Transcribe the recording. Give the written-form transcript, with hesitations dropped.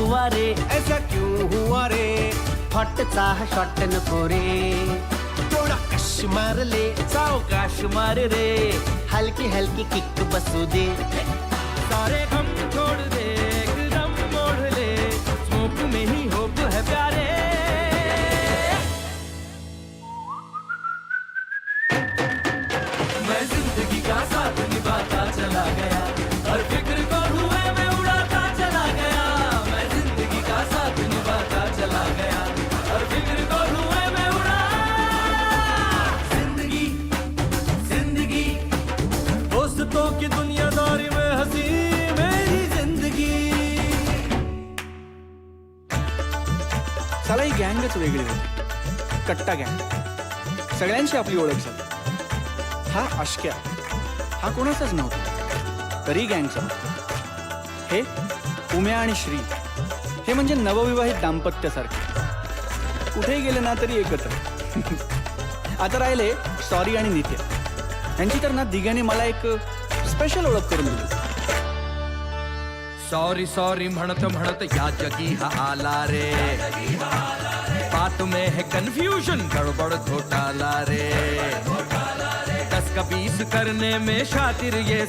हुआ रे, ऐसा क्यों हुआ रे, हॉट चाह शॉट नको रे, थोड़ा कश मार ले, सावकाश मार रे, हल्की हल्की किक बसू दे, सारे गम छोड़ दे, एकदम मोड़ ले, स्मोक में ही होप है प्यारे। मैं जिंदगी का साथ निभाता चला गया, हर फिक्र को धुएं में उड़ाता चला गया, मैं जिंदगी का साथ निभाता चला गया, हर फिक्र को धुएं में उड़ा। जिंदगी जिंदगी दोस्तों की दुनियादारी में हंसी मेरी जिंदगी। साला ही गँगच वेगळी होती, कट्टा गँग, सगळ्यांशी आपली ओळख झाली. हा अश्क्या, हा कोणाचाच नव्हता, तरी गँगचा. हे उम्या आणि श्री, हे म्हणजे नवविवाहित दाम्पत्यासारखे, कुठेही गेले ना तरी एकत्र. आता राहिले सॉरी आणि नित्या, यांची तर ना दिघ्याने मला एक स्पेशल ओळख करून दिली. सॉरी सॉरी म्हणत म्हणत या जगी हा आला रे, बात में है कंफ्यूजन, गड़बड़ घोटाला रे, 10 का 20 करने में शातिर ये